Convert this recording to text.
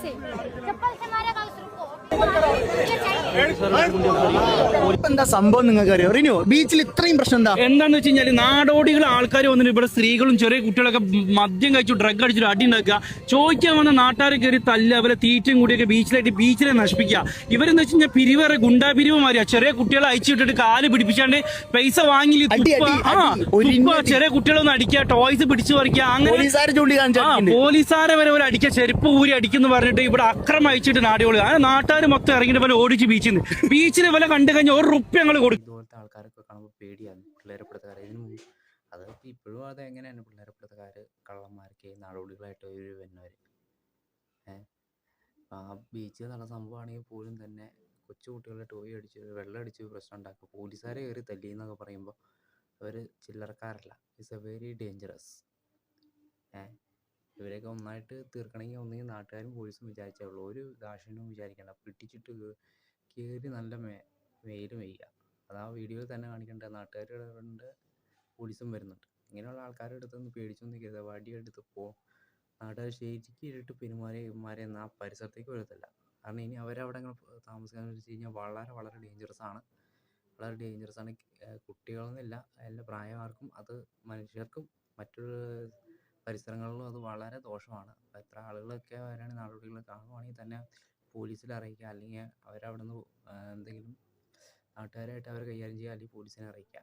से चप्पल से मारेगा उस रुको എന്താ സംഭവം നിങ്ങൾക്ക് അറിയോ? റിനു, ബീച്ചിൽ ഇത്രയും പ്രശ്നം എന്താന്ന് വെച്ച് കഴിഞ്ഞാൽ നാടോടികൾ ആൾക്കാർ വന്നിട്ട് ഇവിടെ സ്ത്രീകളും ചെറിയ കുട്ടികളൊക്കെ മദ്യം കഴിച്ചു ഡ്രഗ് അടിച്ചിട്ട് അടി ഉണ്ടാക്കുക, ചോദിക്കാൻ വന്ന നാട്ടുകാരെ കയറി തല്ല, അവരെ തീറ്റയും കൂടിയൊക്കെ ബീച്ചിലെ നശിപ്പിക്കുക. ഇവരെന്ന് വെച്ച് കഴിഞ്ഞാൽ പിരിവേറെ ഗുണ്ടാ പിരിവ് മാറിയാ, ചെറിയ കുട്ടികളെ അയച്ചിട്ടിട്ട് കാല് പിടിപ്പിച്ചാണ്ട് പൈസ വാങ്ങില്ല, ചെറിയ കുട്ടികളൊന്നും അടിക്കുക, ടോയ്സ് പിടിച്ചു പറിക്കുക, അങ്ങനെ പോലീസുകാരെ വരെ ഒരു അടിക്കുക, ചെരുപ്പ് ഊരി അടിക്കുന്നു പറഞ്ഞിട്ട് ഇവിടെ അക്രമം അയച്ചിട്ട് നാടുകൾ നാട്ടുകാർ മൊത്തം ഇറങ്ങിയിട്ട് പോലെ ഓടിച്ച് ബീച്ചിൽ വില കണ്ടു കഴിഞ്ഞാൽ ₹1 ഞങ്ങൾ കൊടുക്കും. ഇതുപോലത്തെ ആൾക്കാരൊക്കെ കാണുമ്പോൾ പേടിയാണ്, പിള്ളേരെപ്പെടുത്തുകാർ. ഇതിന് മുമ്പ് അത് ഇപ്പോഴും അത് എങ്ങനെയാണ് പിള്ളേരെപ്പെടുത്തുകാർ, കള്ളന്മാർക്ക് നാടോടികളായിട്ട് ഒരു വരുന്നവർ. ആ ബീച്ച് നല്ല സംഭവമാണെങ്കിൽ പോലും തന്നെ കൊച്ചു കുട്ടികളെ ടോയ് അടിച്ച് വെള്ളം അടിച്ച് പ്രശ്നം ഉണ്ടാക്കുക, പോലീസുകാരെ കയറി തല്ലി എന്നൊക്കെ പറയുമ്പോൾ അവർ ചില്ലറക്കാരല്ല. It's a very dangerous. ഇവരെയൊക്കെ ഒന്നായിട്ട് തീർക്കണമെങ്കിൽ ഒന്നെങ്കിൽ നാട്ടുകാരും പോലീസും വിചാരിച്ചേ ഉള്ളൂ. ഒരു ദാക്ഷിണ്യവും വിചാരിക്കേണ്ട, പിടിച്ചിട്ട് കയറി നല്ല വെയിൽ വെയ്യുക. അത് ആ വീഡിയോയിൽ തന്നെ കാണിക്കേണ്ട. നാട്ടുകാരുടെ പോലീസും വരുന്നുണ്ട്. ഇങ്ങനെയുള്ള ആൾക്കാരുടെ അടുത്തൊന്ന് പേടിച്ചൊന്നും കരുതുക, വടിയെടുത്ത് നാട്ടുകാർ ശരിക്കും ഇട്ട് പെരുമാരെ ആ പരിസരത്തേക്ക് വരത്തില്ല. കാരണം ഇനി അവരവിടെ താമസിക്കാന്ന് വെച്ച് കഴിഞ്ഞാൽ വളരെ വളരെ ഡേഞ്ചറസ് ആണ്. കുട്ടികളെന്നില്ല, എല്ലാ പ്രായമാർക്കും, അത് മനുഷ്യർക്കും മറ്റൊരു പരിസരങ്ങളിലും അത് വളരെ ദോഷമാണ്. അപ്പോൾ എത്ര ആളുകളൊക്കെ വരാണെങ്കിൽ നാടോടികളെ കാണുവാണെങ്കിൽ തന്നെ പോലീസിൽ അറിയിക്കുക, അല്ലെങ്കിൽ അവരവിടെ നിന്ന് എന്തെങ്കിലും നാട്ടുകാരായിട്ട് അവർ കൈകാര്യം ചെയ്യുക, അല്ലെങ്കിൽ പോലീസിനെ അറിയിക്കുക.